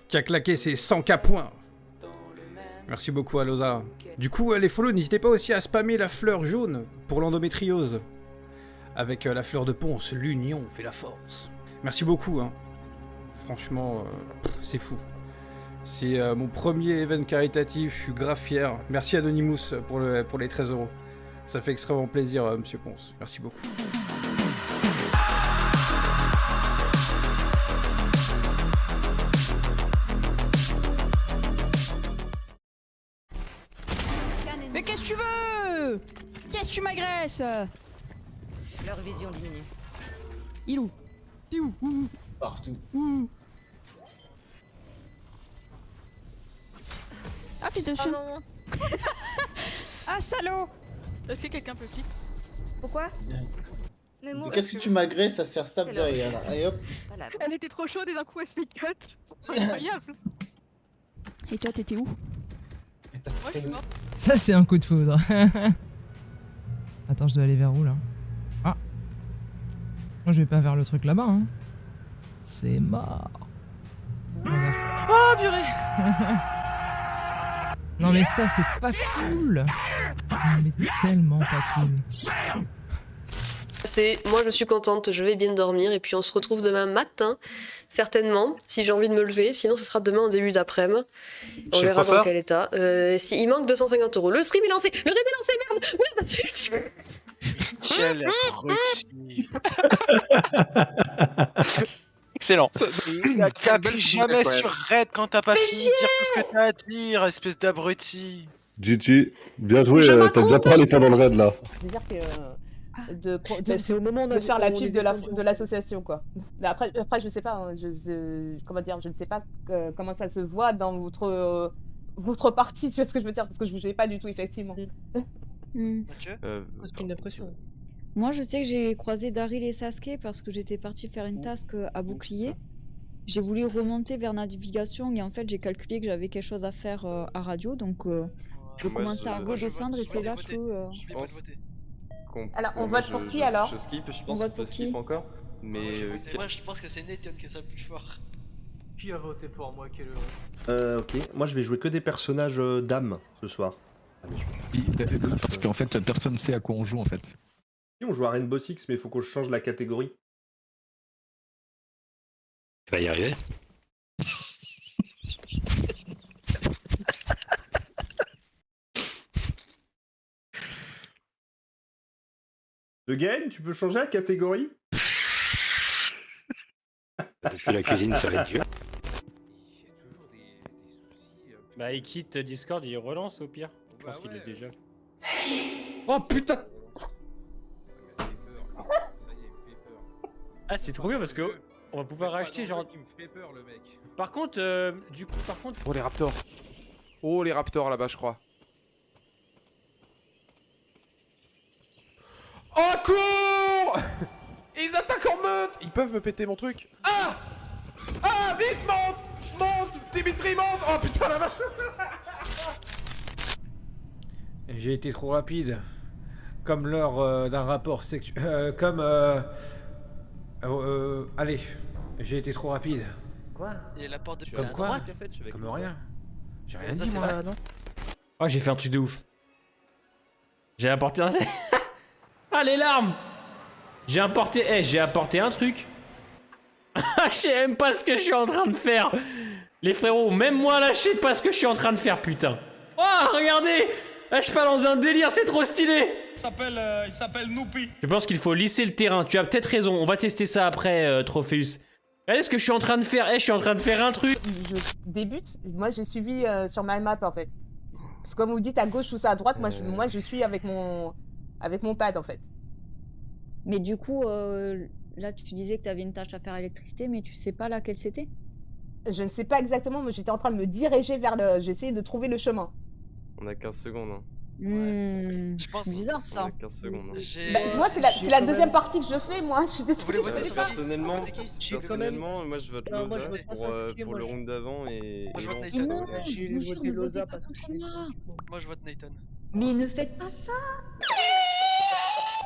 qui a claqué ses 100K points. Merci beaucoup Aloza. Du coup, les follow, n'hésitez pas aussi à spammer la fleur jaune pour l'endométriose. Avec la fleur de Ponce, l'union fait la force. Merci beaucoup, hein. Franchement, c'est fou. C'est mon premier event caritatif, je suis grave fier. Merci Anonymous pour les 13 €. Ça fait extrêmement plaisir, monsieur Ponce. Merci beaucoup. Mais qu'est-ce que tu veux? Qu'est-ce que tu m'agresses? Leur vision diminue. Il où? T'es où? Partout. Où? Ah, fils de chien. non. Ah, salaud. Est-ce que quelqu'un peut clip? Pourquoi? Ne mourre- Qu'est-ce que tu m'agresses à se faire stab C'est derrière là? Allez hop. Voilà. Elle était trop chaude et d'un coup elle se fait cut. Incroyable. Et toi, t'étais où? Moi je suis morte. Ça c'est un coup de foudre. Attends, je dois aller vers où là? Ah. Moi je vais pas vers le truc là-bas hein. C'est mort. Oh purée. Non mais ça c'est pas cool. Mais tellement pas cool. Moi je suis contente, je vais bien dormir et puis on se retrouve demain matin, certainement, si j'ai envie de me lever, sinon ce sera demain en début d'après-midi. On verra dans quel état. Il manque 250 €. Le stream est lancé, le raid est lancé, merde. Quel abruti. Excellent. T'appuies jamais sur raid quand t'as pas fini de dire tout ce que t'as à dire, espèce d'abruti. GG, bien joué, t'as déjà parlé pendant le raid là. C'est-à-dire que c'est au moment de faire la pub de l'association quoi. Mais après je sais pas, hein, comment dire, je ne sais pas comment ça se voit dans votre partie, tu vois ce que je veux dire, parce que je ne sais pas du tout effectivement. C'est une impression. Moi, je sais que j'ai croisé Daryl et Sasuke parce que j'étais partie faire une task à bouclier. J'ai voulu remonter vers navigation et en fait, j'ai calculé que j'avais quelque chose à faire à radio, donc je commençais à redescendre et c'est là que. Alors, on vote pour qui alors? Je skip, je On pense vote que je pour qui? skip encore. Mais Moi, je pense que c'est Nathan qui est ça le plus fort. Qui a voté pour moi? Quel ok, moi je vais jouer que des personnages dames ce soir. Parce qu'en fait, personne sait à quoi on joue en fait. On joue à Rainbow Six, mais il faut que je change la catégorie. Tu vas y arriver. The Game, tu peux changer la catégorie? Depuis la cuisine, ça va être dur. Bah il quitte Discord, il relance au pire. Je pense qu'il est déjà. Oh putain! Ah c'est trop bien parce que on va pouvoir acheter genre. Par contre, du coup, Oh les raptors. Oh les raptors là-bas, je crois. Oh cours! Ils attaquent en meute! Ils peuvent me péter mon truc. Ah! Ah vite monte! Monte! Dimitri monte! Oh putain la vache! J'ai été trop rapide. Comme lors d'un rapport sexuel. Allez, j'ai été trop rapide. Quoi? Et la porte de Comme quoi? Comme rien. J'ai rien dit moi, non? Oh j'ai fait un truc de ouf. J'ai apporté un... Ah les larmes! J'ai apporté un truc. Je sais même pas ce que je suis en train de faire. Les frérots, même moi là je sais pas ce que je suis en train de faire putain. Oh regardez! Là je suis pas dans un délire, c'est trop stylé! Il s'appelle Noupi. Je pense qu'il faut lisser le terrain, tu as peut-être raison, on va tester ça après Trophéus. Regardez ce que je suis en train de faire, je suis en train de faire un truc. Je débute, moi j'ai suivi sur ma map en fait. Parce que comme vous dites à gauche ou ça à droite, moi je suis avec mon pad en fait. Mais du coup, là tu disais que tu avais une tâche à faire à l'électricité, mais tu sais pas laquelle c'était? Je ne sais pas exactement, mais j'étais en train de me diriger vers le... J'essayais de trouver le chemin. on a 15 secondes. Hein. Je pense bizarre ça. On a 15 secondes. Hein. Bah, moi c'est la deuxième partie que je fais, moi. Je suis désolée. Personnellement, moi je vote Loza pour le round d'avant et... Moi je vote Et Nathan. non, je vous jure, ne votez pas contre moi. Moi je vote Nathan. Mais ne faites pas ça.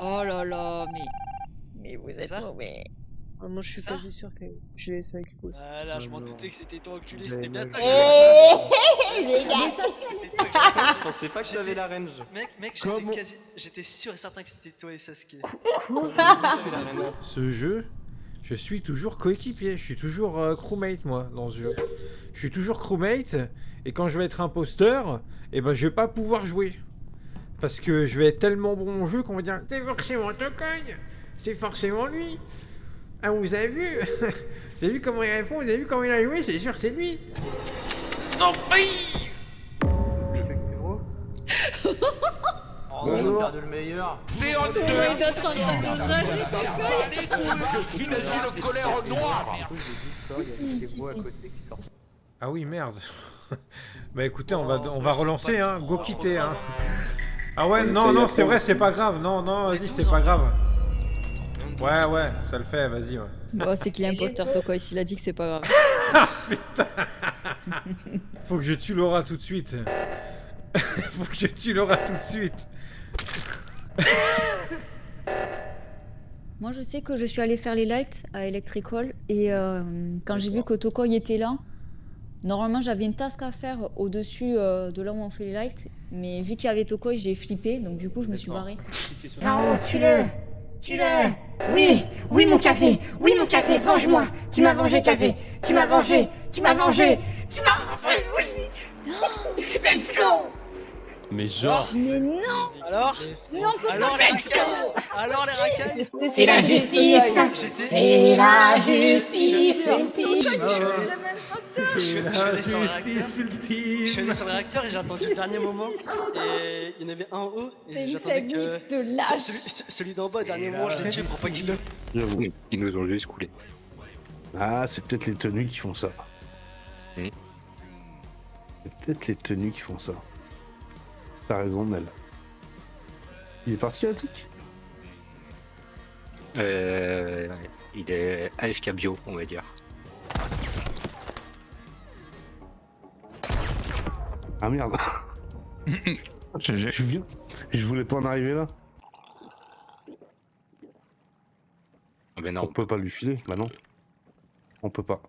Oh là là, mais vous êtes mauvais. Moi je suis quasi sûr que je l'ai laissé avec Hugo. Ah là, je m'en doutais que c'était toi enculé, c'était bien. Les gars. Je pensais pas que j'avais la range. Mec, j'étais sûr et certain que c'était toi et Sasuke. Ce jeu, je suis toujours coéquipier, je suis toujours crewmate moi dans ce jeu. Je suis toujours crewmate et quand je vais être imposteur, eh ben je vais pas pouvoir jouer. Parce que je vais être tellement bon au jeu qu'on va dire c'est forcément Tokoy, c'est forcément lui. Ah vous avez vu vous avez vu comment il répond, vous avez vu comment il a joué, c'est sûr c'est lui. Sans prix. Bonjour. Le meilleur. C'est en deux. Je suis dans une colère noire. Ah oui merde. Bah écoutez on va relancer hein, go quitter hein. Ah ouais non c'est vrai c'est pas grave, non vas-y c'est pas grave. Ouais ça le fait vas-y ouais. Bon c'est qu'il est imposteur Tokoy, s'il a dit que c'est pas grave. Ah putain. Faut que je tue Laura tout de suite. Faut que je tue Laura tout de suite. Moi je sais que je suis allée faire les lights à Electrical et quand j'ai vu que Tokoy était là, normalement j'avais une task à faire au-dessus de là où on fait les lights, mais vu qu'il y avait Tokoy j'ai flippé, donc du coup je me suis barrée. Non, tue-le. Oui mon Kazé, venge-moi. Tu m'as vengé Kazé, tu m'as vengé, oui. Let's go. Mais genre. Mais non. Alors les racailles. C'est la justice. C'est la justice ultime. Je suis allé sur le réacteur et j'ai attendu le dernier moment. Et il y en avait un en haut. Et j'attendais que celui d'en bas, au dernier moment, je l'ai tué pour pas qu'il le. J'avoue, ils nous ont juste coulé. Ah, c'est peut-être les tenues qui font ça. C'est peut-être les tenues qui font ça. T'as raison, Nel. Il est parti, Attic ? Il est AFK bio, on va dire. Ah merde. Je voulais pas en arriver là. Ah ben non. On peut pas lui filer, bah non. On peut pas.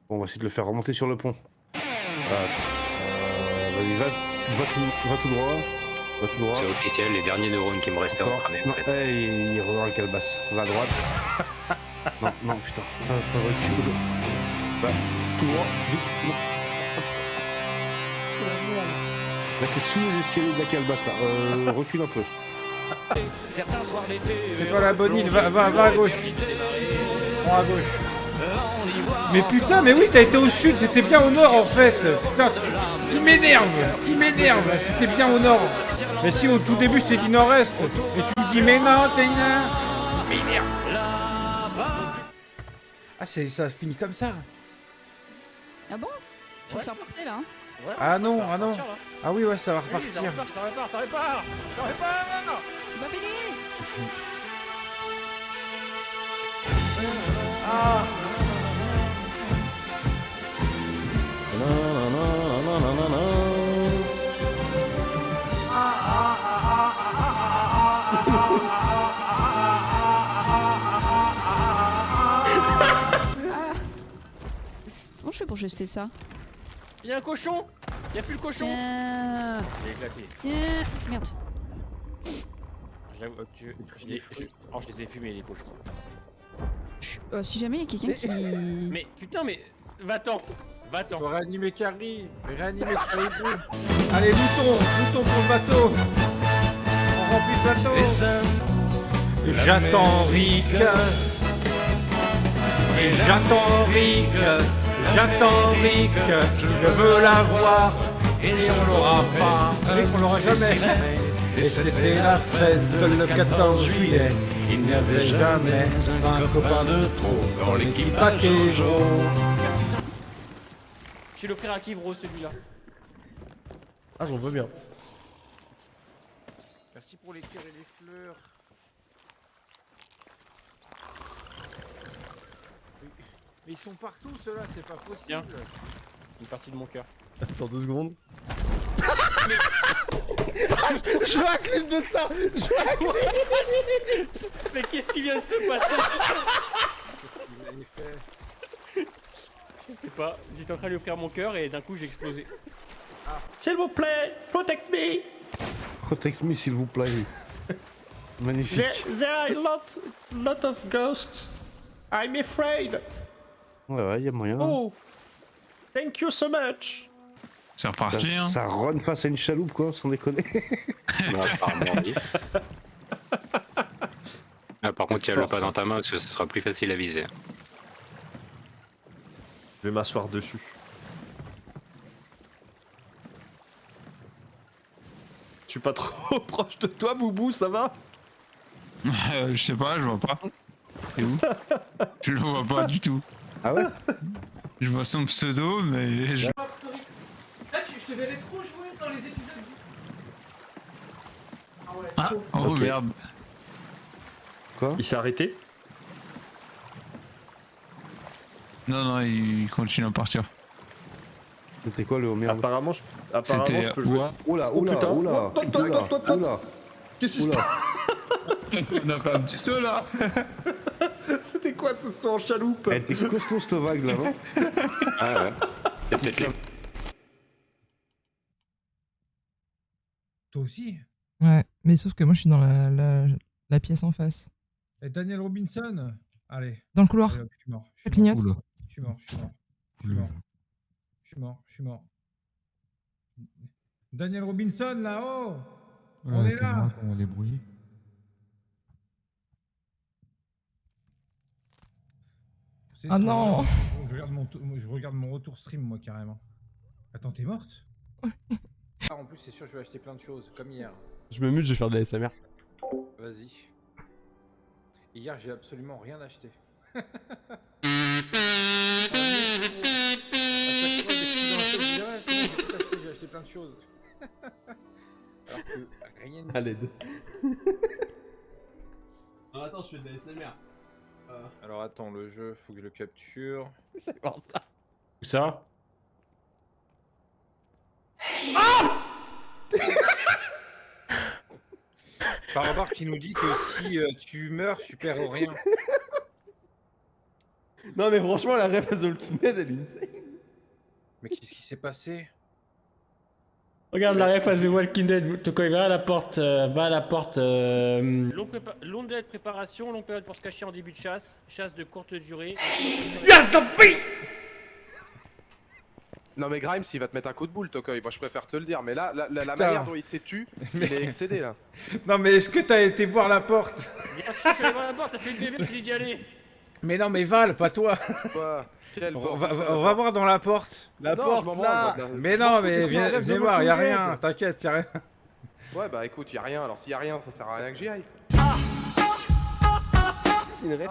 Bon, on va essayer de le faire remonter sur le pont. Vas-y, va tout droit. C'est officiel, les derniers neurones qui me restaient en cramé. Il revient à la calebasse. Va à droite. non, putain. Recule. Va tout droit, vite. Non. Là, t'es sous les escaliers de la calebasse là. Recule un peu. C'est pas la bonne île, va à gauche. Prends à gauche. Mais putain, mais oui, t'as été au sud, c'était bien au nord en fait. Putain, il m'énerve, c'était bien au nord. Mais si au tout début je t'ai dit nord-est, et tu me dis mais non, t'es une... m'énerve. Ah, ça finit comme ça. Ah bon? Je crois que ça repartait là. Ah non. Ah oui, ouais, ça va repartir. Ça repart. C'est pas fini. Comment je fais pour jeter ça? Il y a un cochon. Il y a plus le cochon. J'ai éclaté. Merde. J'avoue que je les ai fumés les cochons. Si jamais il y a quelqu'un qui... Mais putain, mais va-t'en. Faut réanimer Carrie. Allez, mouton pour le bateau. On remplit le bateau. J'attends Rick. Je veux la voir. Et on l'aura pas. On l'aura jamais. Et c'était la fête le 14 juillet. Il n'y avait jamais un copain de trop dans l'équipe à Kevro. Je vais l'offrir à Kivro celui-là. Ah, j'en veux bien. Merci pour les tirs et les fleurs. Mais ils sont partout ceux-là, c'est pas possible. Bien. Une partie de mon cœur. Attends 2 secondes. Je veux un clip de ça. Mais qu'est-ce qui vient de se passer? fait? Je sais pas, j'étais en train de lui offrir mon cœur et d'un coup j'ai explosé. S'il vous plaît, protect me. Protect me, s'il vous plaît. Magnifique. There are lot of ghosts. I'm afraid. Ouais, y a moyen. Oh, thank you so much. C'est reparti, hein. Ça run face à une chaloupe, quoi, sans déconner. Bah, apparemment, oui. Ah, par contre, tiens-le pas dans ta main parce que ce sera plus facile à viser. Je vais m'asseoir dessus. Je suis pas trop proche de toi, Boubou, ça va? Je sais pas, je vois pas. C'est où? Je le vois pas du tout. Ah ouais? Je vois son pseudo, mais je... Là, je te verrais trop jouer dans les épisodes. Ah, oh Ok. merde. Quoi? Il s'est arrêté? Non, il continue à partir. C'était quoi le merde? Apparemment, je C'était peux jouer. Oula, Oh, putain. oula. Qu'est-ce qui se passe? On a fait un petit saut là. C'était quoi ce son en chaloupe? Elle était costaud cette vague là, non? Ah ouais. C'est peut-être les... Toi aussi? Ouais, mais sauf que moi je suis dans la pièce en face. Et Daniel Robinson? Allez. Dans le couloir. Allez, hop, je suis mort. Ça clignote. Je suis mort. Daniel Robinson là-haut! On est là! Les bruits. Ah non! Je regarde mon retour stream, moi, carrément. Attends, t'es morte? Ah, en plus, c'est sûr, je vais acheter plein de choses, comme hier. Je me mute, je vais faire de la SMR. Vas-y. Hier, j'ai absolument rien acheté. J'ai acheté plein de choses. Alors que rien À l'aide. Alors attends, je fais de la SMR. Alors attends, le jeu, faut que je le capture. J'adore ça. Où ça? Par rapport qui nous dit que si tu meurs, tu perds rien. Non mais franchement, la ref à The Walking Dead, elle est insane. Mais qu'est-ce qui s'est passé? Regarde la ref à The Walking Dead, quand il va à la porte, longue délai de préparation, longue période pour se cacher en début de chasse, chasse de courte durée. Non mais Grimes, il va te mettre un coup de boule, Tokoy. Moi je préfère te le dire, mais là, la manière dont il s'est tu, il est excédé là. Non mais est-ce que t'as été voir la porte? Bien sûr, je suis allé voir la porte, t'as fait une bébé, je t'ai dit d'y aller. Mais non mais Val, pas toi. Quoi? Quelle porte? On va voir dans la porte. La porte, je m'en branle. Mais non mais viens voir, y'a rien, t'inquiète, y'a rien. Ouais bah écoute, y'a rien, alors s'il y a rien, ça sert à rien que j'y aille. C'est une ref.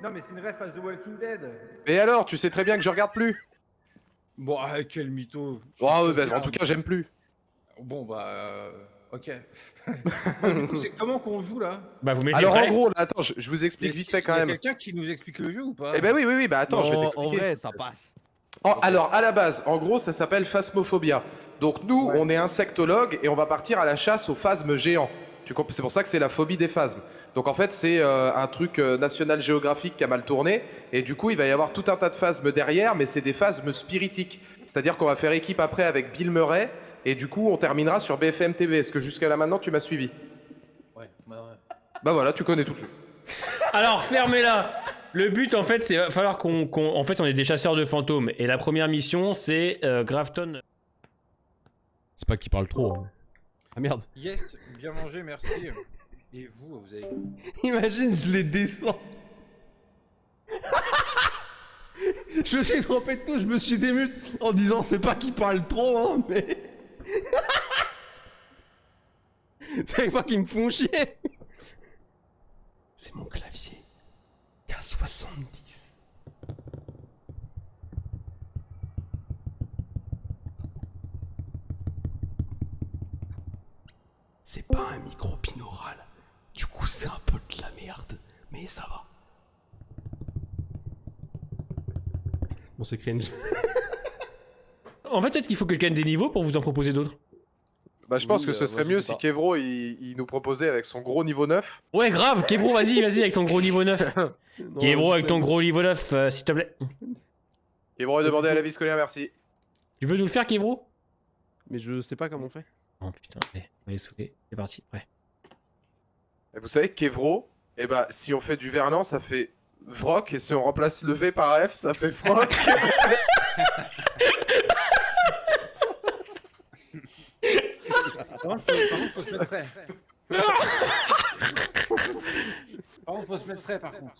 Non mais c'est une ref à The Walking Dead. Et alors, tu sais très bien que je regarde plus. Bon, quel mytho. Oh, bah, en tout cas, j'aime plus. Bon, bah, ok. Du coup, c'est comment qu'on joue là? Bah, vous mettez alors prêt. En gros, là, attends, je vous explique vite fait quand même. Il y a quelqu'un qui nous explique le jeu ou pas? Eh ben oui, bah attends, je vais t'expliquer. En vrai, ça passe. Alors, à la base, en gros, ça s'appelle Phasmophobia. Donc nous, on est insectologues et on va partir à la chasse aux phasmes géants. C'est pour ça que c'est la phobie des phasmes. Donc en fait, c'est un truc National Geographic qui a mal tourné. Et du coup, il va y avoir tout un tas de phasmes derrière, mais c'est des phasmes spiritiques. C'est-à-dire qu'on va faire équipe après avec Bill Murray. Et du coup, on terminera sur BFM TV. Est-ce que jusqu'à là maintenant, tu m'as suivi? Ouais. Bah voilà, tu connais tout le jeu. Alors, fermez-la. Le but, en fait, c'est va falloir en fait, on est des chasseurs de fantômes. Et la première mission, c'est Grafton. C'est pas qu'il parle trop. Hein. Ah merde. Yes, bien mangé, merci. Et vous avez... Imagine, je les descends. Je me suis trompé de tout, je me suis démute en disant c'est pas qu'il parle trop, hein, mais... c'est pas qu'ils me font chier. C'est mon clavier. K70. C'est pas un micro binaural. Du coup, c'est un peu de la merde, mais ça va. Bon, c'est cringe. En fait, peut-être qu'il faut que je gagne des niveaux pour vous en proposer d'autres. Bah je pense que ce serait mieux si Kevro il nous proposait avec son gros niveau 9. Ouais, grave, Kevro, vas-y avec ton gros niveau 9. Kevro, avec ton gros niveau 9, s'il te plaît. Kevro, demandez à la vie scolaire, merci. Tu peux nous le faire, Kevro? Mais je sais pas comment on fait. Oh putain, allez, on va les saouler. C'est parti, ouais. Et vous savez que Kevro, eh bah si on fait du verlan, ça fait Vroc, et si on remplace le V par F, ça fait Froc. Par contre, faut se mettre prêt. Par contre, faut se mettre prêt, par contre.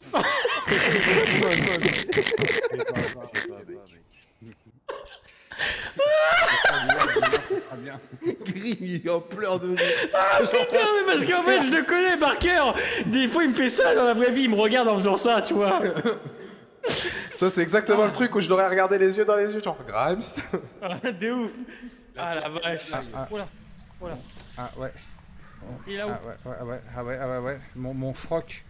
Grim, il est en pleurs de... Ah putain, mais parce qu'en fait, je le connais par cœur. Des fois, il me fait ça dans la vraie vie, il me regarde en faisant ça, tu vois. Ça, c'est exactement le truc où je l'aurais regardé les yeux dans les yeux, genre Grimes. De ouf. Ah la vache. Oula, oula. Ah ouais. Il est là-haut. Ah ouais. Mon froc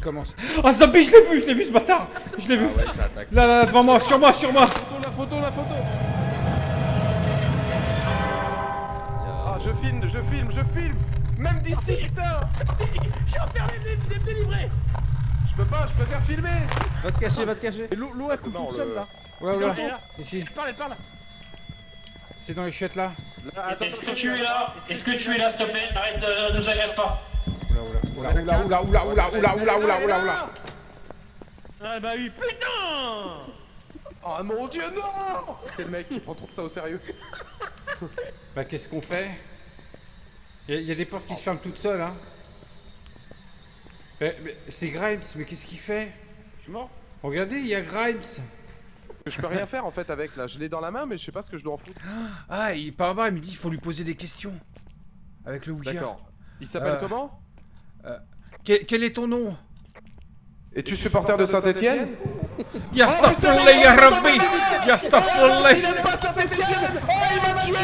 commence. Ah stop, je l'ai vu ce bâtard. Je l'ai vu. Ah ouais, ça attaque. Là, devant moi, sur moi. La photo. Ah, je filme. Même d'ici, putain. Je suis enfermé, délivré. Je peux pas, je préfère filmer. Va te cacher. L'eau elle coupe toute seule là. Ouais. Ici. Elle parle. C'est dans les chiottes là. Est-ce que tu es là, s'il te plaît? Arrête, nous agresse pas. Oula. Ah bah oui, putain. Oh mon dieu, non. C'est le mec qui prend trop ça au sérieux. Bah qu'est-ce qu'on fait? Il y a des portes qui se ferment toutes seules, hein. Mais c'est Grimes, mais qu'est-ce qu'il fait? Je suis mort. Regardez, il y a Grimes. Je peux rien faire en fait avec là, je l'ai dans la main mais je sais pas ce que je dois en foutre. Ah, par là, il me dit qu'il faut lui poser des questions. Avec le Ouija. D'accord. Il s'appelle comment? Quel est ton nom? Es-tu supporter de Saint-Etienne? Yastaghfirullah ya Rabbi. Yastaghfirullah. Il aime pas Saint-Etienne. Oh, il m'a tué.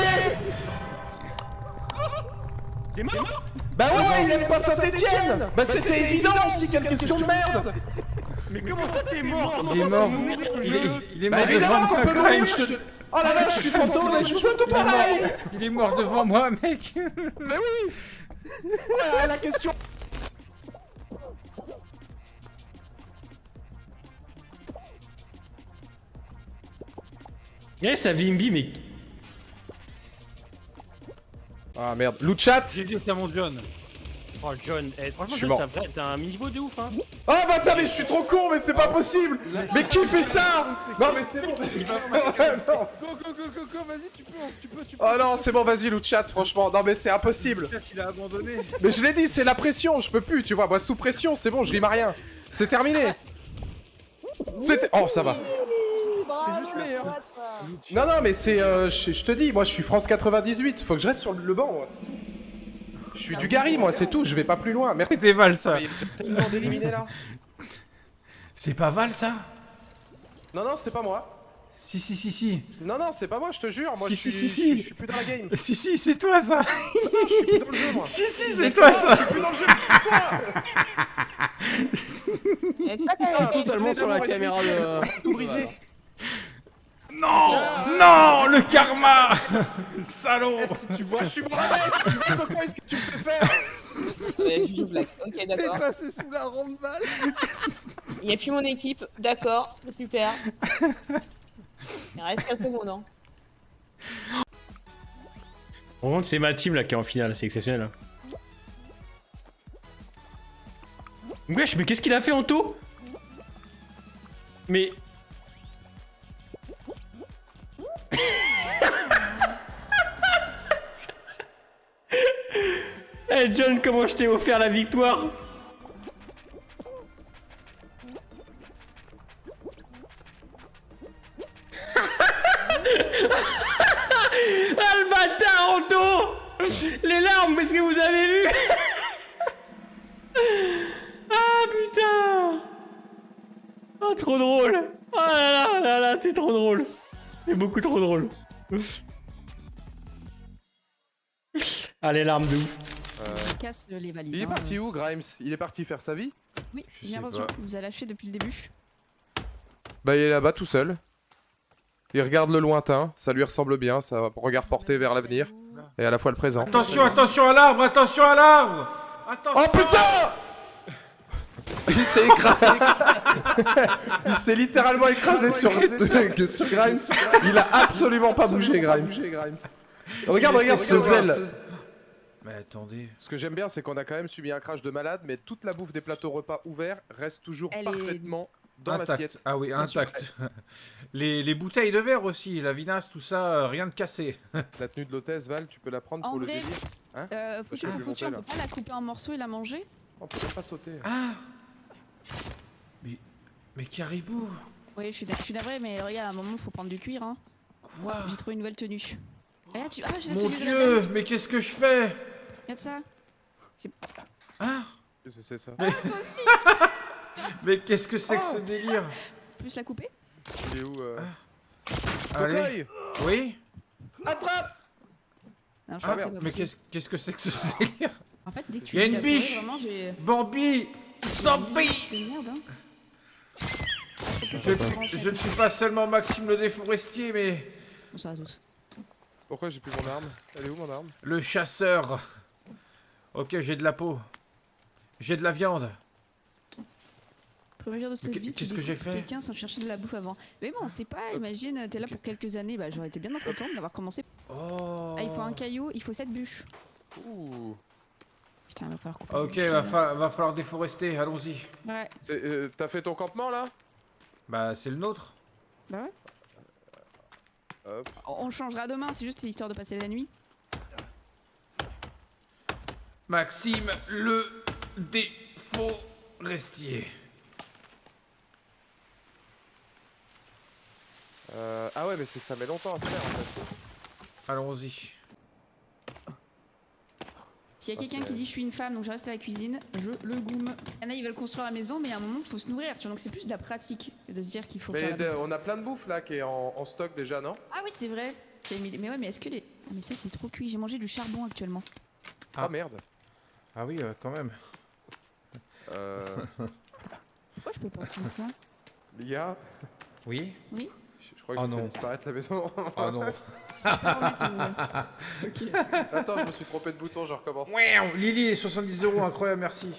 T'es mort? Bah ouais, il aime pas Saint-Etienne. Bah c'était évident aussi, quelle question de merde. Mais comment ça t'es mort? Il est mort. Il est mort évidemment qu'on peut mourir. Grimes. Oh la vache, je suis fantôme et je peux tout pareil. Il est mort devant moi, mec. Mais oui. Voilà la question. Yeah, ça Vimbi, mais... Ah merde, loot chat. J'ai dit à mon John. Oh John, franchement John, t'as un niveau de ouf, hein. Oh bah attends, mais je suis trop con, mais c'est pas possible. Mais qui fait ça? Non mais c'est bon. Go, vas-y, tu peux. Oh non, c'est bon, vas-y, loot chat, franchement. Non mais c'est impossible. Il a abandonné. Mais je l'ai dit, c'est la pression, je peux plus, tu vois. Moi, sous pression, c'est bon, je rime à rien. C'est terminé. C'était... Oh, ça va. C'est juste meilleur. Non, mais c'est... je te dis, moi, je suis France 98. Faut que je reste sur le banc, moi. Je suis du Gary, moi, c'est tout. Je vais pas plus loin. Merci. C'était Val, ça. Il y a tellement d'éliminés, là. C'est pas Val, ça? Non, c'est pas moi. Si. Non, c'est pas moi, je te jure. Moi, Si, je si. suis plus dans la game. Si, c'est toi, ça. Non, je suis plus dans le jeu, moi. Si, c'est toi, ça. Je suis plus dans le jeu, pousse-toi. Totalement sur la caméra de... Tout brisé. Non, le karma. Salaud. Si tu vois, je suis bon avec. Tu vois ton coin, ce que tu me fais faire. Ouais, je joue blague. Ok, T'es d'accord. passé sous la rampe balle. Il n'y a plus mon équipe. D'accord, super. Il reste 15 secondes, hein. Par contre, c'est ma team là qui est en finale, c'est exceptionnel. Hein. Wesh, mais qu'est-ce qu'il a fait Anto? Mais... Hey John, comment je t'ai offert la victoire? Ah le bâtard Anto! Les larmes, est-ce que vous avez vu? Ah putain! Ah trop drôle! Ah là, c'est trop drôle! C'est beaucoup trop drôle. Ah les larmes de ouf. Casse les valises. Il est parti où, Grimes? Il est parti faire sa vie? Oui, j'ai l'impression qu'il vous a lâché depuis le début. Bah il est là-bas tout seul. Il regarde le lointain, ça lui ressemble bien, ça regard porté vers l'avenir. Et à la fois le présent. Attention, attention à l'arbre, attention à l'arbre. Oh putain! Il s'est écrasé. Il s'est littéralement écrasé sur Grimes. Il a absolument pas bougé, Grimes. Regarde ce zèle. Mais attendez. Ce que j'aime bien, c'est qu'on a quand même subi un crash de malade, mais toute la bouffe des plateaux repas ouverts reste toujours parfaitement dans l'assiette. Ah oui, intact. Les bouteilles de verre aussi, la vinasse, tout ça, rien de cassé. La tenue de l'hôtesse, Val, tu peux la prendre pour le délire. Hein Foutu, on peut pas la couper en morceaux et la manger? On peut pas sauter. Ah! Mais Caribou! Oui, je suis navré, mais regarde, à un moment, faut prendre du cuir, hein. Quoi? J'ai trouvé une nouvelle tenue. Regarde, j'ai la Mon tenue de la Dieu, dame. mais qu'est-ce que je fais? Regarde ça. Ah! Qu'est-ce que c'est ça? Ah, toi aussi! Mais qu'est-ce que c'est que ce délire? Plus la couper? Il est où Allez. Oui? Attrape! Non, je crois que c'est pas mais possible. qu'est-ce que c'est que ce délire? En fait, dès que tu Il y a dis une la forêt, biche! vraiment, j'ai... Bambi! Zombie! C'est de merde, hein. Je ne suis pas seulement Maxime le déforestier, mais... Bonsoir à tous. Pourquoi j'ai plus mon arme? Elle est où mon arme? Le chasseur. Ok, j'ai de la peau. J'ai de la viande. Premier jour de cette vie, qu'est-ce que j'ai fait? Quelqu'un sans chercher de la bouffe avant. Mais bon, c'est pas, imagine, t'es là pour quelques années, bah j'aurais été bien contente d'avoir commencé. Oh. Ah, il faut un caillou, il faut 7 bûches. Ouh. Putain, il va falloir couper. Ok, va falloir déforester, allons-y. Ouais. T'as fait ton campement là? Bah, c'est le nôtre. Bah ouais. Hop. On changera demain, c'est juste histoire de passer la nuit. Maxime le déforestier. Ah ouais, mais c'est que ça met longtemps à se faire en fait. Allons-y. S'il y a quelqu'un qui dit je suis une femme donc je reste à la cuisine, je le goume. Il y en a ils veulent construire la maison mais à un moment il faut se nourrir, tu vois, donc c'est plus de la pratique que de se dire qu'il faut faire la bouffe. On a plein de bouffe là qui est en stock déjà, non? Ah oui c'est vrai. Mais ouais mais est-ce que les... Ah, mais ça c'est trop cuit, j'ai mangé du charbon actuellement. Ah merde. Ah oui, quand même. Pourquoi je peux pas prendre ça? Les gars? Oui? Oui? Je crois que j'ai fait disparaître la maison. Oh non. Okay. Attends, je me suis trompé de bouton, je recommence. Lily, 70 €, incroyable, merci.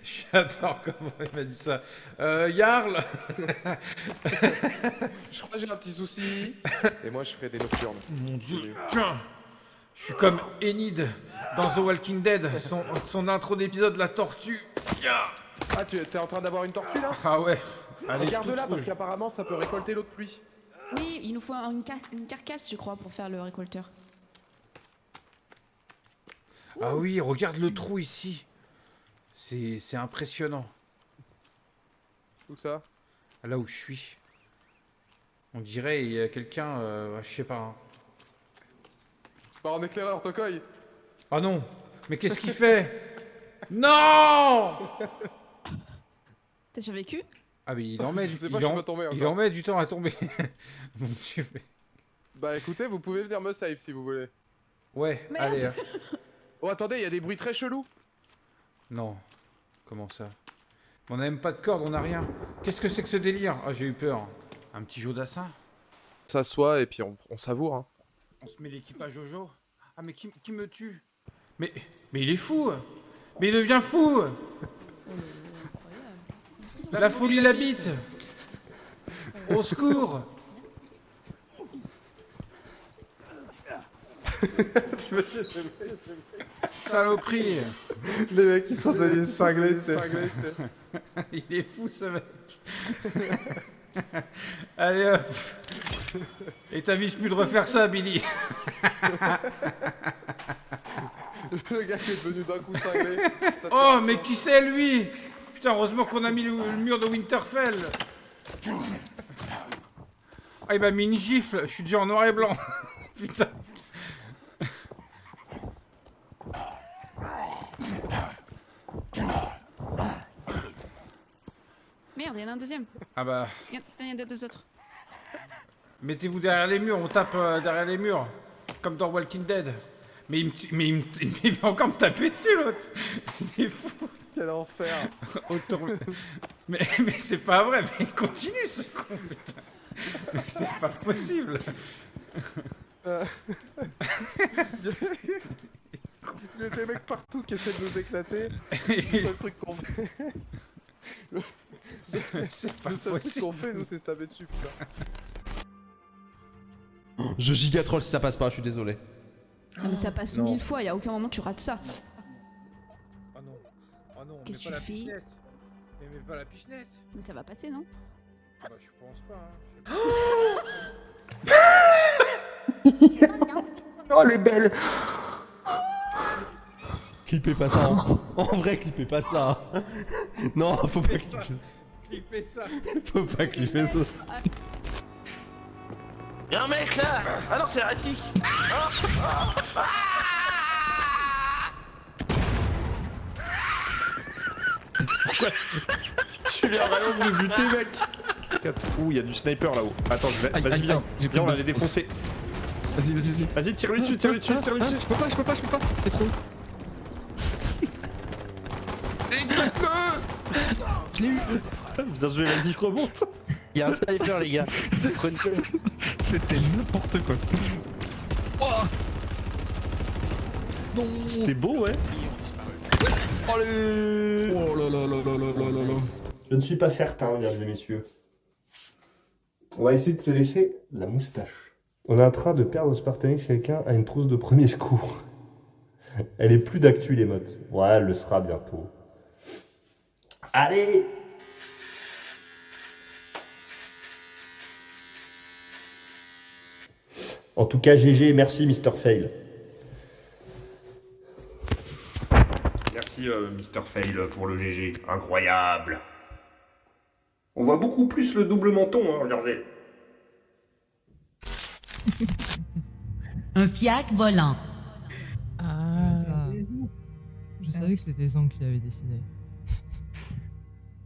J'adore comment il m'a dit ça. Jarl. Je crois que j'ai un petit souci. Et moi, je ferai des nocturnes. Mon Dieu. Je suis comme Enid dans The Walking Dead, son intro d'épisode, la tortue. Ah, t'es en train d'avoir une tortue là? Ah ouais. Regarde-la parce qu'apparemment ça peut récolter l'eau de pluie. Oui, il nous faut une carcasse, je crois, pour faire le récolteur. Ah oui, regarde le trou ici. C'est impressionnant. Où ça? Là où je suis. On dirait il y a quelqu'un, je sais pas. Hein. Bah en éclaireur, Tokoy. Ah non, mais qu'est-ce qu'il fait? Non! T'as survécu? Ah mais il en met, il en met du temps à tomber. Mon Dieu. Bah écoutez, vous pouvez venir me save si vous voulez. Ouais, merde. allez. Oh attendez, il y a des bruits très chelous. Non, comment ça? On a même pas de corde, on a rien. Qu'est-ce que c'est que ce délire? Ah j'ai eu peur. Un petit Jodassin? Ça s'assoit et puis on savoure. Hein. On se met l'équipage Jojo. Ah mais qui me tue? Mais il est fou! Mais il devient fou! La folie l'habite! Au secours! Saloperie! Les mecs ils sont devenus cinglés, tu sais. Il est fou ce mec! Allez hop! Et t'avises plus de refaire ça, Billy! Le gars qui est devenu d'un coup cinglé. Oh, mais qui c'est lui? Putain, heureusement qu'on a mis le mur de Winterfell! Ah, il m'a mis une gifle, je suis déjà en noir et blanc! Putain! Merde, il y en a un deuxième. Ah bah. Tiens, il y en a deux autres. Mettez-vous derrière les murs, on tape derrière les murs. Comme dans Walking Dead. Mais il va encore me taper dessus l'autre. Il est fou. Quel enfer. mais c'est pas vrai, mais il continue ce con, putain. Mais c'est pas possible. Il y a des mecs partout qui essaient de nous éclater. Le seul truc qu'on fait... Le seul truc qu'on fait, nous, c'est se taper dessus, putain. Je gigatroll si ça passe pas, je suis désolé. Non mais ça passe 1000 fois, y a aucun moment tu rates ça. Oh non. Oh non, Qu'est-ce que mets pas tu la fais? pichenette. Mais mets pas la pichenette. Mais ça va passer, non? Bah je pense pas, Oh, elle est belle. Clippez pas ça, en vrai, clippez pas ça. Non, faut pas clipper ça. Clippez ça. Faut pas clipper ça. Y'a un mec là. Ah non, c'est erratique. Tu viens vraiment de me buter, mec. Ouh, il y a du sniper là-haut. Attends, vas-y, viens. Viens, on va les défoncer. Vas-y. Vas-y, tire-lui dessus. Je peux pas. C'est trop. Je l'ai eu. Bien joué, vas-y, remonte. Il y a un sniper, les gars. C'était n'importe quoi. Non. C'était beau, ouais. Allez. Oh là là là là là là là. Je ne suis pas certain, mesdames et messieurs. On va essayer de se laisser la moustache. On est en train de perdre Spartanix, quelqu'un a une trousse de premier secours. Elle est plus d'actu, les modes. Ouais, elle le sera bientôt. Allez. En tout cas, GG, merci Mr. Fail. Merci Mr. Fail pour le GG, incroyable. On voit beaucoup plus le double menton, hein, regardez. Un fiac volant. Ah, ça. Je savais que c'était Zang qui l'avait dessiné.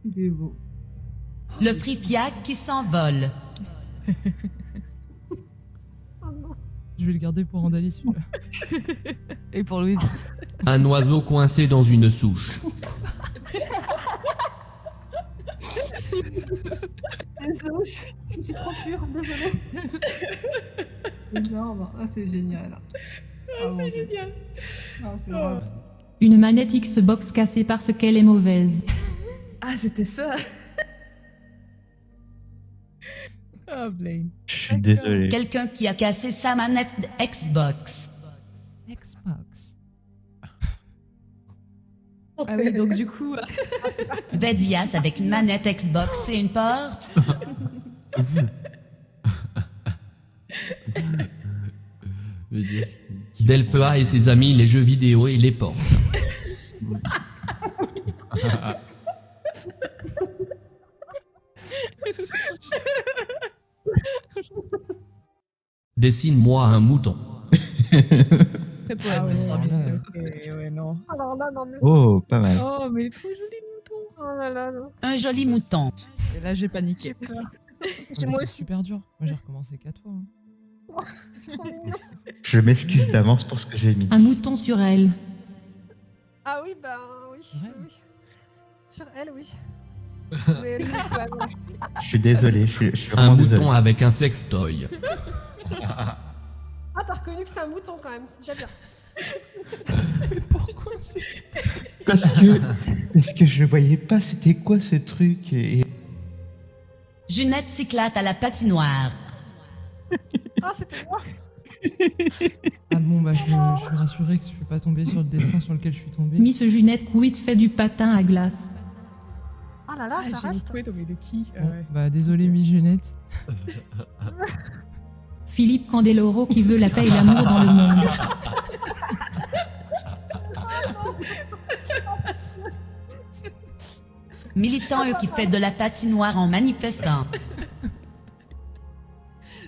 Il est beau. Le free fiac qui s'envole. Je vais le garder pour Andali celui-là. Et pour Louise. Un oiseau coincé dans une souche. Désolé, je suis trop pure, désolée. Énorme, ah c'est génial. Ah, c'est génial. Ah, c'est grave. Une manette Xbox cassée parce qu'elle est mauvaise. Ah, c'était ça. Ah, Blaine. Je suis désolé. Quelqu'un qui a cassé sa manette Xbox. Xbox. Ah oui, donc du coup... Vedias avec une manette Xbox et une porte. Delpha et ses amis, les jeux vidéo et les portes. Dessine-moi un mouton. Très poète ce soir, Mister. Ouais, non. Alors là, non mais... Oh, pas mal. Oh, mais il est trop joli le mouton. Oh là là, non. Un joli mouton. Et là, j'ai paniqué. J'ai moi C'est aussi. super dur. Moi, j'ai recommencé 4 fois. Trop mignon. Je m'excuse d'avance pour ce que j'ai mis. Un mouton sur elle. Ah oui, bah oui, oui. Sur elle, oui. Mais lui, bah, ouais. Je suis désolé, je suis vraiment désolé. Un mouton avec un sextoy. Ah, t'as reconnu que c'était un mouton quand même, c'est déjà bien. Pourquoi c'est... Parce que je voyais pas c'était quoi ce truc et... Junette s'éclate à la patinoire. Ah, c'était moi. Ah bon, bah je suis rassurée que je suis pas tombée sur le dessin sur lequel je suis tombée. Miss Junette Couit fait du patin à glace. Ah là là, ça reste. Mais de qui Bah désolé Miss Junette. Philippe Candeloro qui veut la paix et l'amour dans le monde. Militant qui fait de la patinoire en manifestant.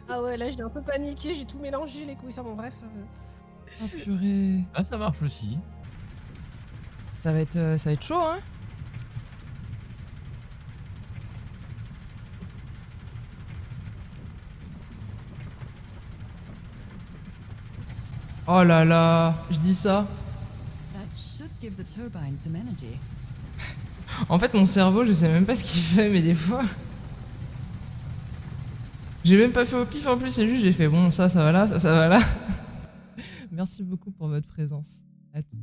Ah ouais, là j'ai un peu paniqué, j'ai tout mélangé les couilles. Enfin bon, bref. Oh purée. Ah, ça marche aussi. Ça va être chaud, hein. Oh là là, je dis ça. En fait, mon cerveau, je sais même pas ce qu'il fait, mais des fois... J'ai même pas fait au pif en plus, c'est juste j'ai fait bon, ça va là, ça va là. Merci beaucoup pour votre présence. À tous.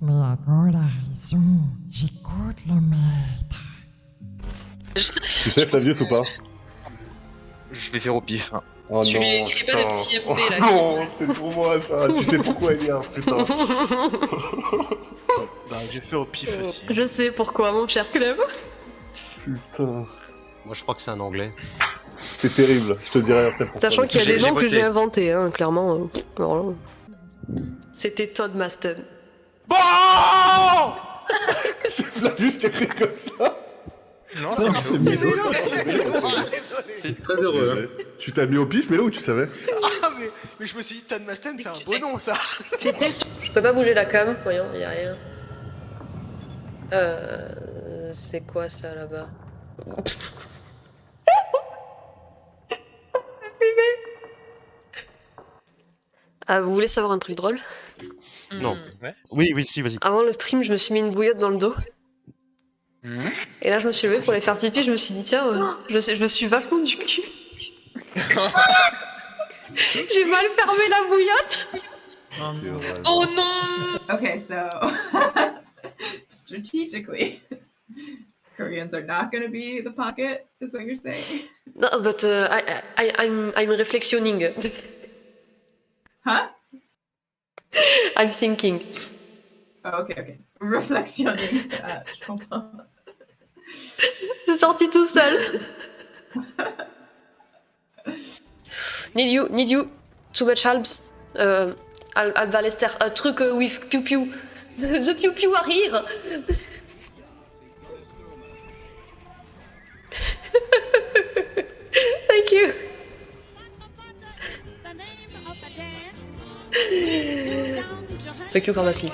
Mais encore la raison, j'écoute le maître. Tu sais Flavius ou pas? Je vais faire au pif. Oh Tu non, lui écris pas putain. des petits MP là. Non, c'était pour moi ça. Tu sais pourquoi Elia, putain. Bah, je vais faire au pif aussi. Je sais pourquoi, mon cher club. Putain. Moi, je crois que c'est un anglais. C'est terrible, je te dirai après pourquoi. Sachant qu'il y a des J'ai noms que voté. j'ai inventés, hein, clairement. Alors là. C'était Todd Maston. Bon C'est Flavius qui a écrit comme ça. Non, c'est Mélo. C'est très heureux. Tu t'as mis au pif, Mélo, ou tu savais? Ah, mais je me suis dit, Todd Maston, c'est un beau nom, ça. C'était ça. Je peux pas bouger la cam, voyons, y a rien. C'est quoi ça là-bas? Ah, vous voulez savoir un truc drôle? Non. Oui, si, vas-y. Avant le stream, je me suis mis une bouillotte dans le dos. Et là, je me suis levée pour aller faire pipi, je me suis dit, tiens, je me suis vachement du cul. J'ai mal fermé la bouillotte. Oh non! Okay, so strategically, Koreans are not going to be the pocket, is what you're saying? No, but I'm reflectioning. Huh? I'm thinking. Oh, okay. Reflectionning. Je comprends. C'est sorti tout seul. Need you. Too much helps. Alba Lester, un truc with Pew Pew. The Pew Pew à rire. Thank you. Thank you, pharmacie.